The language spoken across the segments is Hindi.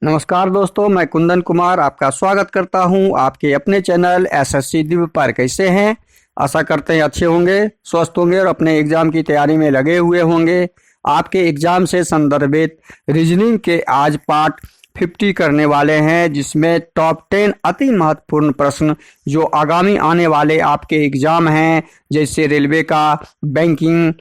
नमस्कार दोस्तों, मैं कुंदन कुमार आपका स्वागत करता हूं आपके अपने चैनल एसएससी दिव्य पर। कैसे हैं? आशा करते हैं अच्छे होंगे, स्वस्थ होंगे और अपने एग्जाम की तैयारी में लगे हुए होंगे। आपके एग्जाम से संदर्भित रीजनिंग के आज पार्ट 50 करने वाले हैं, जिसमें टॉप 10 अति महत्वपूर्ण प्रश्न जो आगामी आने वाले आपके एग्जाम हैं, जैसे रेलवे का, बैंकिंग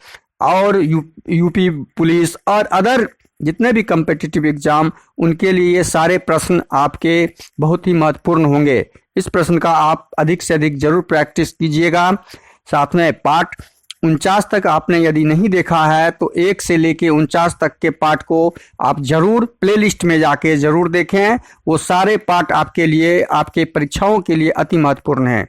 और यूपी पुलिस और अदर जितने भी कम्पिटिटिव एग्जाम, उनके लिए ये सारे प्रश्न आपके बहुत ही महत्वपूर्ण होंगे। इस प्रश्न का आप अधिक से अधिक जरूर प्रैक्टिस कीजिएगा। साथ में पार्ट 49 तक आपने यदि नहीं देखा है तो 1 से लेके 49 तक के पार्ट को आप जरूर प्लेलिस्ट में जाके जरूर देखें। वो सारे पार्ट आपके लिए, आपके परीक्षाओं के लिए अति महत्वपूर्ण हैं।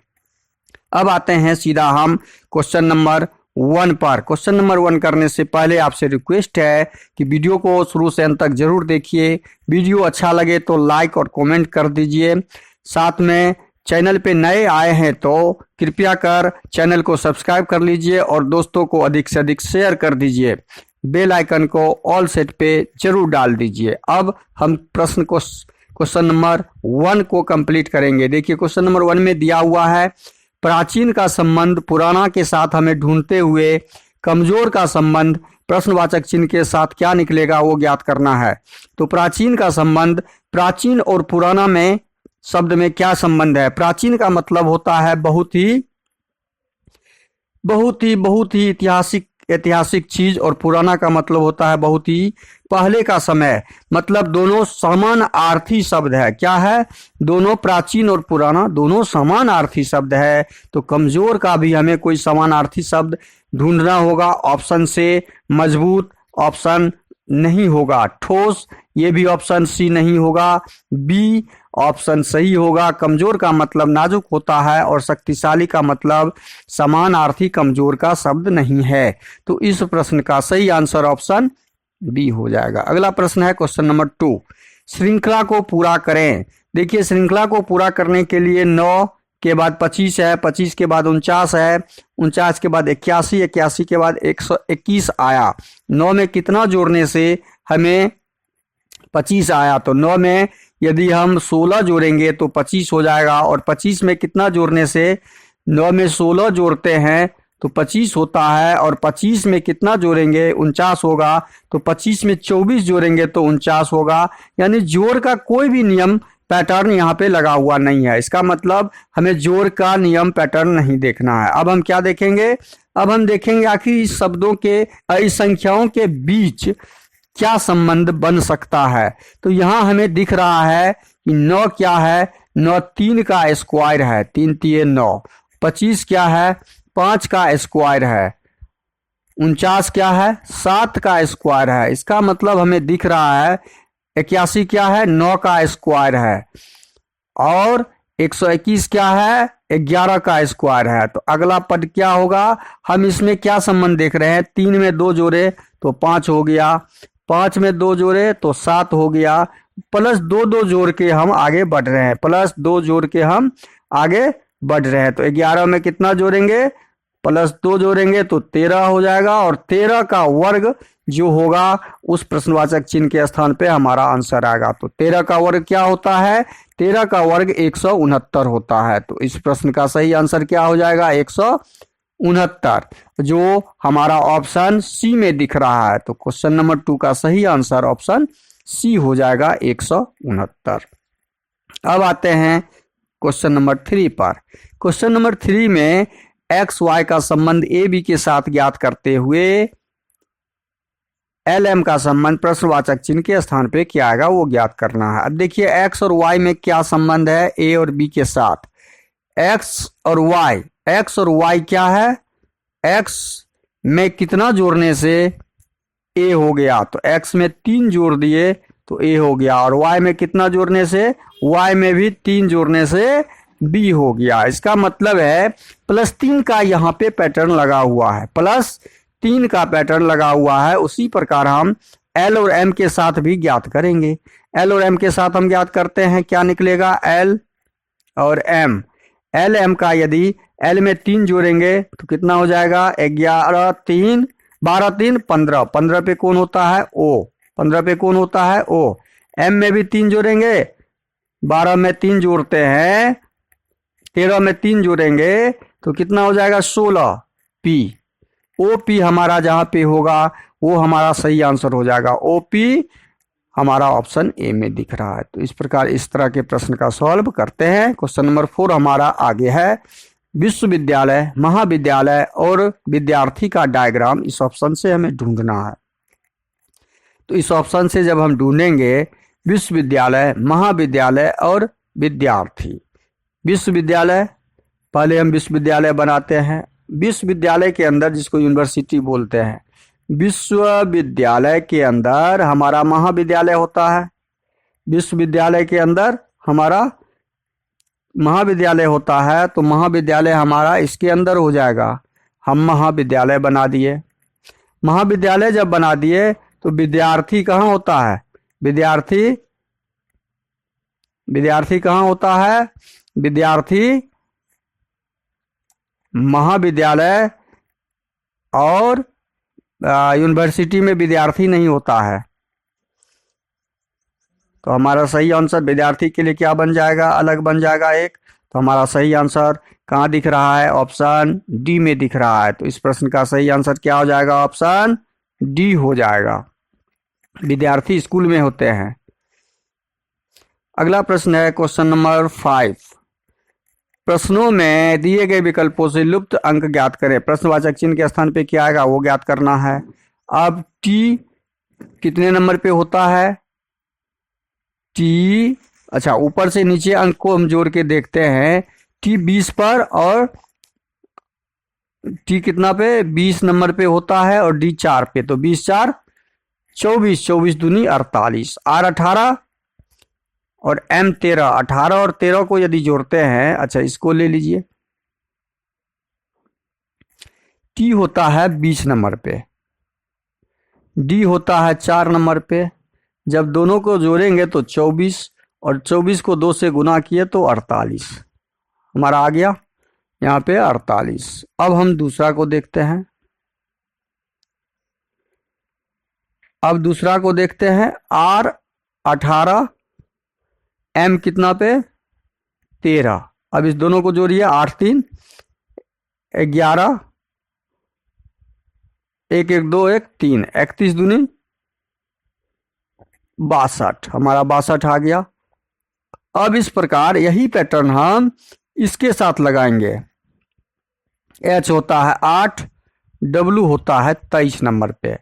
अब आते हैं सीधा हम क्वेश्चन नंबर 1 पर। क्वेश्चन नंबर 1 करने से पहले आपसे रिक्वेस्ट है कि वीडियो को शुरू से अंत तक जरूर देखिए। वीडियो अच्छा लगे तो लाइक और कमेंट कर दीजिए। साथ में चैनल पे नए आए हैं तो कृपया कर चैनल को सब्सक्राइब कर लीजिए और दोस्तों को अधिक से अधिक शेयर कर दीजिए। बेल आइकन को ऑल सेट पे जरूर डाल दीजिए। अब हम प्रश्न को क्वेश्चन नंबर 1 को कंप्लीट करेंगे। देखिए, क्वेश्चन नंबर 1 में दिया हुआ है, प्राचीन का संबंध पुराना के साथ हमें ढूंढते हुए कमजोर का संबंध प्रश्नवाचक चिन्ह के साथ क्या निकलेगा वो ज्ञात करना है। तो प्राचीन का संबंध, प्राचीन और पुराना में शब्द में क्या संबंध है? प्राचीन का मतलब होता है बहुत ही ऐतिहासिक चीज, और पुराना का मतलब होता है बहुत ही पहले का समय। मतलब दोनों समानार्थी शब्द है। क्या है? दोनों, प्राचीन और पुराना दोनों समानार्थी शब्द है। तो कमजोर का भी हमें कोई समानार्थी शब्द ढूंढना होगा। ऑप्शन से मजबूत ऑप्शन नहीं होगा, ठोस ये भी ऑप्शन सी नहीं होगा, बी ऑप्शन सही होगा। कमजोर का मतलब नाजुक होता है और शक्तिशाली का मतलब समानार्थी कमजोर का शब्द नहीं है। तो इस प्रश्न का सही आंसर ऑप्शन बी हो जाएगा। अगला प्रश्न है क्वेश्चन नंबर 2, श्रृंखला को पूरा करें। देखिए, श्रृंखला को पूरा करने के लिए 9 के बाद 25 है, 25 के बाद 49 है, 49 के बाद 81, 81 के बाद 121 आया। 9 में कितना जोड़ने से हमें 25 आया? तो 9 में यदि हम 16 जोड़ेंगे तो 25 हो जाएगा। और 25 में कितना जोड़ने से, 9 में 16 जोड़ते हैं तो 25 होता है। और 25 में कितना जोड़ेंगे, 49 होगा। तो 25 में 24 जोड़ेंगे तो 49 होगा। यानी जोड़ का कोई भी नियम पैटर्न यहाँ पे लगा हुआ नहीं है। इसका मतलब हमें जोड़ का नियम पैटर्न नहीं देखना है। अब हम क्या देखेंगे? अब हम देखेंगे आखिर इस शब्दों के, इस संख्याओं के बीच क्या संबंध बन सकता है। तो यहाँ हमें दिख रहा है कि 9 क्या है? 9 3 का स्क्वायर है, 3 3 9। 25 क्या है? 5 का स्क्वायर है। 49 क्या है? 7 का स्क्वायर है। इसका मतलब हमें दिख रहा है 81 क्या है? 9 का स्क्वायर है। और 121 क्या है? 11 का स्क्वायर है। तो अगला पद क्या होगा? हम इसमें क्या संबंध देख रहे हैं? 3 में 2 जोड़े तो 5 हो गया, 5 में 2 जोड़े तो 7 हो गया, प्लस 2 जोड़ के हम आगे बढ़ रहे हैं, प्लस 2 जोड़ के हम आगे बढ़ रहे हैं। तो 11 में कितना जोड़ेंगे? प्लस 2 जोड़ेंगे तो 13 हो जाएगा। और 13 का वर्ग जो होगा उस प्रश्नवाचक चिन्ह के स्थान पे हमारा आंसर आएगा। तो 13 का वर्ग क्या होता है? 13 का वर्ग 169 होता है। तो इस प्रश्न का सही आंसर क्या हो जाएगा? 169, जो हमारा ऑप्शन सी में दिख रहा है। तो क्वेश्चन नंबर 2 का सही आंसर ऑप्शन सी हो जाएगा, 169। अब आते हैं क्वेश्चन नंबर 3 पर। क्वेश्चन नंबर 3 में एक्स वाई का संबंध ए बी के साथ ज्ञात करते हुए एल एम का संबंध प्रश्नवाचक चिन्ह के स्थान पे क्या आएगा वो ज्ञात करना है। अब देखिए, एक्स और वाई में क्या संबंध है ए और बी के साथ? एक्स और वाई क्या है? एक्स में कितना जोड़ने से ए हो गया? तो एक्स में 3 जोड़ दिए तो ए हो गया। और वाई में कितना जोड़ने से? वाई में भी 3 जोड़ने से बी हो गया। इसका मतलब है +3 का यहाँ पे पैटर्न लगा हुआ है, +3 का पैटर्न लगा हुआ है। उसी प्रकार हम एल और एम के साथ भी ज्ञात करेंगे। एल और एम के साथ हम ज्ञात करते हैं, क्या निकलेगा? एल और एम। एल एम का यदि एल में 3 जोड़ेंगे तो कितना हो जाएगा? 11 3 12 3 15। 15 पे कौन होता है? ओ। 15 पे कौन होता है? ओ। m में भी 3 जोड़ेंगे, 12 में 3 जोड़ते हैं, 13 में 3 जोड़ेंगे तो कितना हो जाएगा 16 p। OP हमारा जहां पे होगा वो हमारा सही आंसर हो जाएगा। OP हमारा ऑप्शन ए में दिख रहा है। तो इस प्रकार इस तरह के प्रश्न का सॉल्व करते हैं। क्वेश्चन नंबर 4 हमारा आगे है। विश्वविद्यालय, महाविद्यालय और विद्यार्थी का डायग्राम इस ऑप्शन से हमें ढूंढना है। तो इस ऑप्शन से जब हम ढूंढेंगे विश्वविद्यालय, महाविद्यालय और विद्यार्थी। विश्वविद्यालय, पहले हम विश्वविद्यालय बनाते हैं। विश्वविद्यालय के अंदर, जिसको यूनिवर्सिटी बोलते हैं, विश्वविद्यालय के अंदर हमारा महाविद्यालय होता है। विश्वविद्यालय के अंदर हमारा महाविद्यालय होता है, तो महाविद्यालय हमारा इसके अंदर हो जाएगा। हम महाविद्यालय बना दिए। महाविद्यालय जब बना दिए तो विद्यार्थी कहाँ होता है? विद्यार्थी कहाँ होता है? विद्यार्थी महाविद्यालय और यूनिवर्सिटी में विद्यार्थी नहीं होता है। तो हमारा सही आंसर विद्यार्थी के लिए क्या बन जाएगा? अलग बन जाएगा एक। तो हमारा सही आंसर कहाँ दिख रहा है? ऑप्शन डी में दिख रहा है। तो इस प्रश्न का सही आंसर क्या हो जाएगा? ऑप्शन डी हो जाएगा। विद्यार्थी स्कूल में होते हैं। अगला प्रश्न है क्वेश्चन नंबर 5। प्रश्नों में दिए गए विकल्पों से लुप्त अंक ज्ञात करें। प्रश्नवाचक चिन्ह के स्थान पे क्या आएगा वो ज्ञात करना है। अब टी कितने नंबर पे होता है? टी, अच्छा, ऊपर से नीचे अंक को हम जोड़ के देखते हैं। टी 20 पर और टी कितना पे? 20 नंबर पे होता है और डी 4 पे। तो 20 4 24, 24 दूनी 48, R 18 और M 13। 18 और 13 को यदि जोड़ते हैं, अच्छा इसको ले लीजिए, टी होता है 20 नंबर पे, डी होता है 4 नंबर पे। जब दोनों को जोड़ेंगे तो 24 और 24 को 2 से गुना किए तो 48 हमारा आ गया यहाँ पे 48। अब हम दूसरा को देखते हैं। अब दूसरा को देखते हैं। R 18, M कितना पे? 13। अब इस दोनों को जोड़िए, 8 3 11, 1 1 2 1 3, 31 दूनी 62, हमारा 62 आ गया। अब इस प्रकार यही पैटर्न हम इसके साथ लगाएंगे। H होता है 8, W होता है 23 नंबर पे।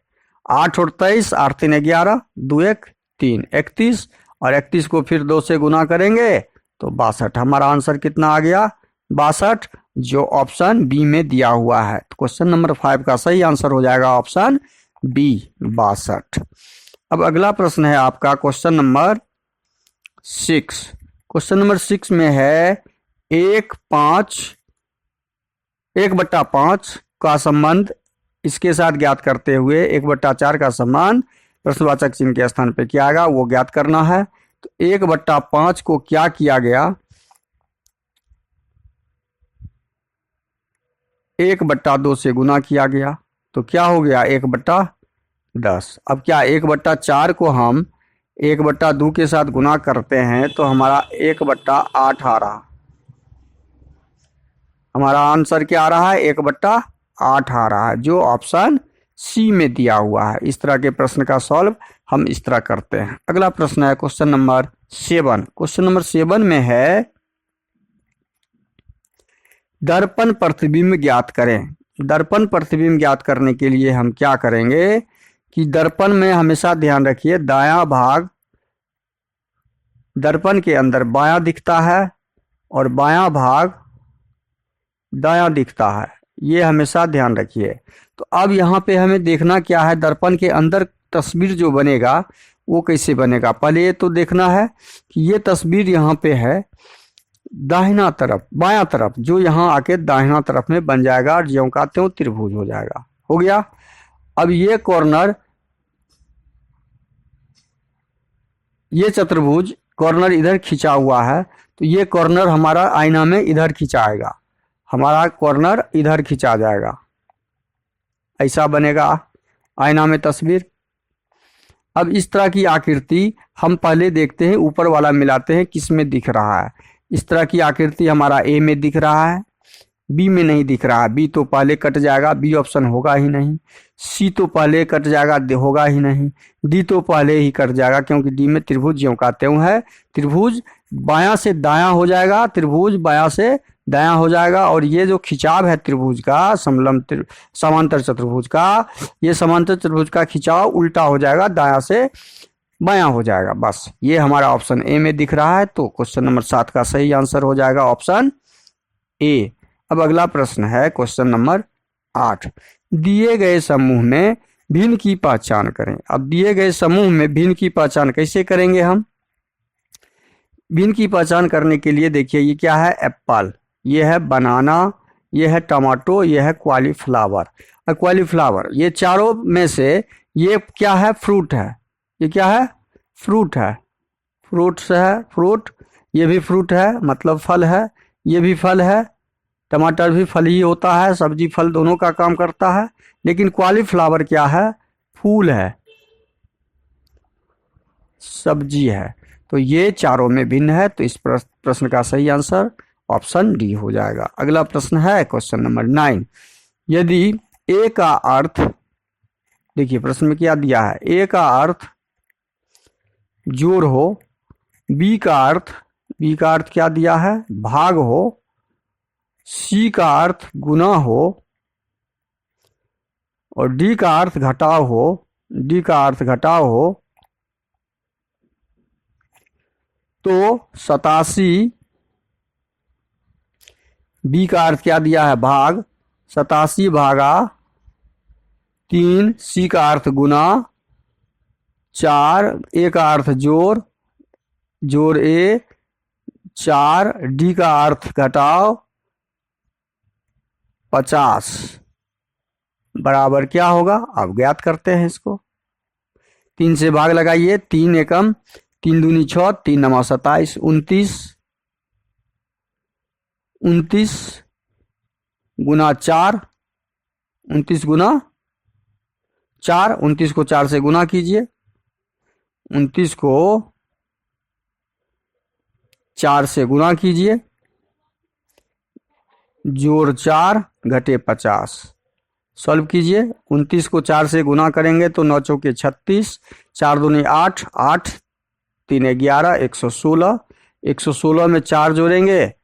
8 और 23, 8 3 11, 2 1 3, 31 और 31 को फिर 2 से गुना करेंगे तो 62। हमारा आंसर कितना आ गया? 62, जो ऑप्शन बी में दिया हुआ है। तो क्वेश्चन नंबर 5 का सही आंसर हो जाएगा ऑप्शन बी, 62। अब अगला प्रश्न है आपका क्वेश्चन नंबर 6। क्वेश्चन नंबर 6 में है 1/5 का संबंध इसके साथ ज्ञात करते हुए 1/4 का संबंध प्रश्नवाचक चिन्ह के स्थान पे क्या आएगा वो ज्ञात करना है। तो 1/5 को क्या किया गया? 1/2 से गुना किया गया तो क्या हो गया? 1/10। अब क्या 1/4 को हम 1/2 के साथ गुना करते हैं तो हमारा 1/8 आ रहा। हमारा आंसर क्या आ रहा है? 1/8 आ रहा है, जो ऑप्शन सी में दिया हुआ है। इस तरह के प्रश्न का सॉल्व हम इस तरह करते हैं। अगला प्रश्न है क्वेश्चन नंबर 7। क्वेश्चन नंबर 7 में है दर्पण प्रतिबिंब ज्ञात करें। दर्पण प्रतिबिंब ज्ञात करने के लिए हम क्या करेंगे कि दर्पण में हमेशा ध्यान रखिए दायां भाग दर्पण के अंदर बायां दिखता है और बायां भाग दायां दिखता है, ये हमेशा ध्यान रखिए। तो अब यहाँ पे हमें देखना क्या है, दर्पण के अंदर तस्वीर जो बनेगा वो कैसे बनेगा। पहले ये तो देखना है कि ये तस्वीर यहाँ पे है दाहिना तरफ, बायां तरफ, जो यहाँ आके दाहिना तरफ में बन जाएगा और ज्यों का त्यों त्रिभुज हो जाएगा। हो गया। अब ये कॉर्नर, ये चतुर्भुज कॉर्नर इधर खिंचा हुआ है, तो ये कॉर्नर हमारा आईना में इधर खिंचाएगा, हमारा कॉर्नर इधर खिंचा जाएगा, ऐसा बनेगा आईना में तस्वीर। अब इस तरह की आकृति हम पहले देखते हैं, ऊपर वाला मिलाते हैं किस में दिख रहा है। इस तरह की आकृति हमारा ए में दिख रहा है, बी में नहीं दिख रहा है। बी तो पहले कट जाएगा, बी ऑप्शन होगा ही नहीं। सी तो पहले कट जाएगा, होगा ही नहीं। डी तो पहले ही कट जाएगा, क्योंकि डी में त्रिभुज ज्यों का त्यों है। त्रिभुज बायां से दायां हो जाएगा, त्रिभुज बायां से दायां हो जाएगा। और ये जो खिंचाव है त्रिभुज का, समांतर चतुर्भुज का, ये समांतर चतुर्भुज का खिंचाव उल्टा हो जाएगा, दायां से बायां हो जाएगा। बस ये हमारा ऑप्शन ए में दिख रहा है, तो क्वेश्चन नंबर 7 का सही आंसर हो जाएगा ऑप्शन ए। अब अगला प्रश्न है क्वेश्चन नंबर 8। दिए गए समूह में भिन्न की पहचान करें। अब दिए गए समूह में भिन्न की पहचान कैसे करेंगे हम? भिन्न की पहचान करने के लिए देखिए, ये क्या है? एप्पल, ये है बनाना, ये है टमाटो, ये है कॉलीफ्लावर। और कॉलीफ्लावर, ये चारों में से ये क्या है? फ्रूट है। ये क्या है? फ्रूट है। फ्रूट्स है, फ्रूट, ये भी फ्रूट है, मतलब फल है। ये भी फल है, टमाटर भी फल ही होता है, सब्जी फल दोनों का काम करता है। लेकिन कॉलीफ्लावर क्या है? फूल है, सब्जी है। तो ये चारों में भिन्न है, तो इस प्रश्न का सही आंसर ऑप्शन डी हो जाएगा। अगला प्रश्न है क्वेश्चन नंबर 9। यदि ए का अर्थ, देखिए प्रश्न में क्या दिया है, ए का अर्थ जोड़ हो, बी का अर्थ क्या दिया है? भाग हो, सी का अर्थ गुना हो, और डी का अर्थ घटाव हो, तो 87, बी का अर्थ क्या दिया है? भाग, 87 भागा 3, सी का अर्थ गुना 4, ए का अर्थ जोड़ ए 4, डी का अर्थ घटाव 50 बराबर क्या होगा? अब ज्ञात करते हैं इसको। 3 से भाग लगाइए, 3 एकम 3 दूनी 6, 3 नवा 27, 29 गुना 4, 29 गुना 4, 29 को 4 से गुना कीजिए, 29 को 4 से गुना कीजिए, जोड़ 4 घटे 50, सॉल्व कीजिए। 29 को 4 से गुना करेंगे तो 9 चौके 36, 4 दूनी 8, 8 3 11, 116, 116 में 4 जोड़ेंगे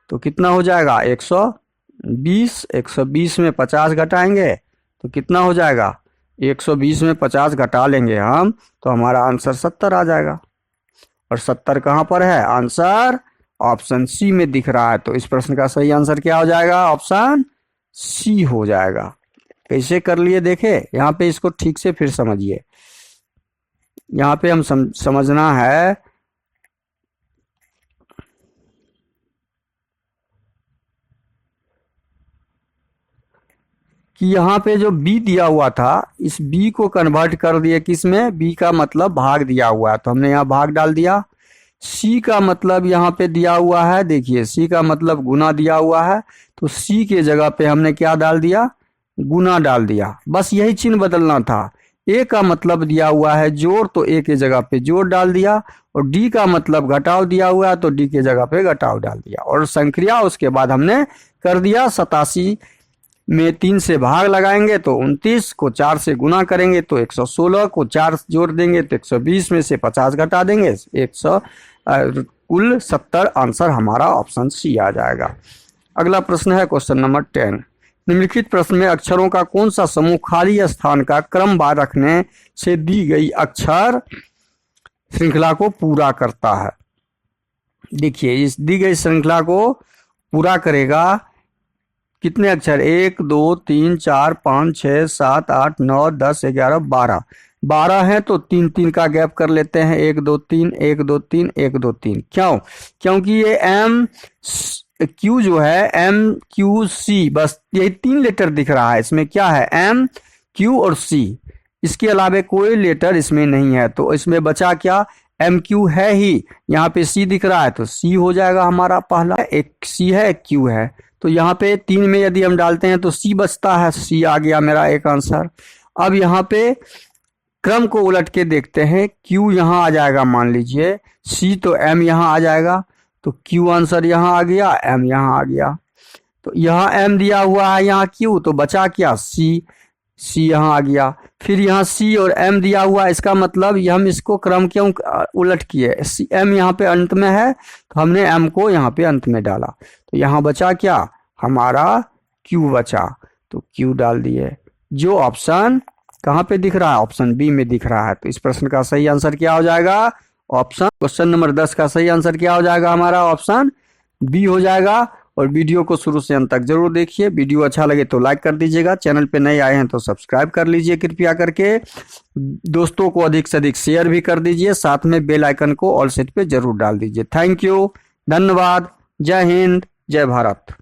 तो कितना हो जाएगा? 120, 120 में 50 घटाएंगे तो कितना हो जाएगा? 120 में 50 घटा लेंगे हम, तो हमारा आंसर 70 आ जाएगा। और 70 कहाँ पर है? आंसर ऑप्शन सी में दिख रहा है। तो इस प्रश्न का सही आंसर क्या हो जाएगा? ऑप्शन सी हो जाएगा। कैसे कर लिए देखे? यहाँ पे इसको ठीक से फिर समझिए। यहाँ पे हम समझना है कि यहाँ पे जो b दिया हुआ था, इस b को कन्वर्ट कर दिए किस में? b का मतलब भाग दिया हुआ है, तो हमने यहाँ भाग डाल दिया। c का मतलब यहाँ पे दिया हुआ है, देखिए c का मतलब गुना दिया हुआ है, तो c के जगह पे हमने क्या डाल दिया? गुना डाल दिया। बस यही चिन्ह बदलना था। a का मतलब दिया हुआ है जोड़, तो a के जगह पे जोड़ डाल दिया, और d का मतलब घटाव दिया हुआ है तो d के जगह पे घटाव डाल दिया। और संक्रिया उसके बाद हमने कर दिया। 87 में 3 से भाग लगाएंगे तो 29, को 4 से गुना करेंगे तो 116, को 4 जोड़ देंगे तो 120 में से 50 घटा देंगे 100, कुल 70। आंसर हमारा ऑप्शन सी आ जाएगा। अगला प्रश्न है क्वेश्चन नंबर 10। निम्नलिखित प्रश्न में अक्षरों का कौन सा समूह खाली स्थान का क्रमवार रखने से दी गई अक्षर श्रृंखला को पूरा करता है? देखिए, इस दी गई श्रृंखला को पूरा करेगा कितने अक्षर? 1 2 3 4 5 6 7 8 9 10 11 12। 12 है तो 3 3 का गैप कर लेते हैं। 1 2 3 1 2 3 1 2 3। क्यों? क्योंकि ये एम क्यू जो है MQC, बस यही 3 लेटर दिख रहा है। इसमें क्या है? MQ और C, इसके अलावा कोई लेटर इसमें नहीं है। तो इसमें बचा क्या? MQ है ही, यहाँ पे C दिख रहा है तो C हो जाएगा हमारा पहला। एक C है, एक Q है, तो यहाँ पे 3 में यदि हम डालते हैं तो C बचता है। C आ गया मेरा एक आंसर। अब यहाँ पे क्रम को उलट के देखते हैं। Q यहाँ आ जाएगा, मान लीजिए C, तो M यहाँ आ जाएगा, तो Q आंसर यहाँ आ गया, M यहाँ आ गया। तो यहाँ M दिया हुआ है, यहाँ Q, तो बचा क्या, C यहाँ आ गया। फिर यहाँ C और M दिया हुआ है, इसका मतलब ये हम इसको क्रम क्यों उलट किए, M यहाँ पे अंत में है तो हमने M को यहाँ पे अंत में डाला, तो यहाँ बचा क्या हमारा Q बचा, तो Q डाल दिए, जो ऑप्शन कहाँ पे दिख रहा है, ऑप्शन बी में दिख रहा है। तो इस प्रश्न का सही आंसर क्या हो जाएगा, ऑप्शन, क्वेश्चन नंबर 10 का सही आंसर क्या हो जाएगा हमारा, ऑप्शन बी हो जाएगा। और वीडियो को शुरू से अंत तक जरूर देखिए। वीडियो अच्छा लगे तो लाइक कर दीजिएगा, चैनल पे नए आए हैं तो सब्सक्राइब कर लीजिए कृपया करके, दोस्तों को अधिक से अधिक शेयर भी कर दीजिए, साथ में बेल आइकन को ऑल सेट पे जरूर डाल दीजिए। थैंक यू, धन्यवाद, जय हिंद, जय भारत।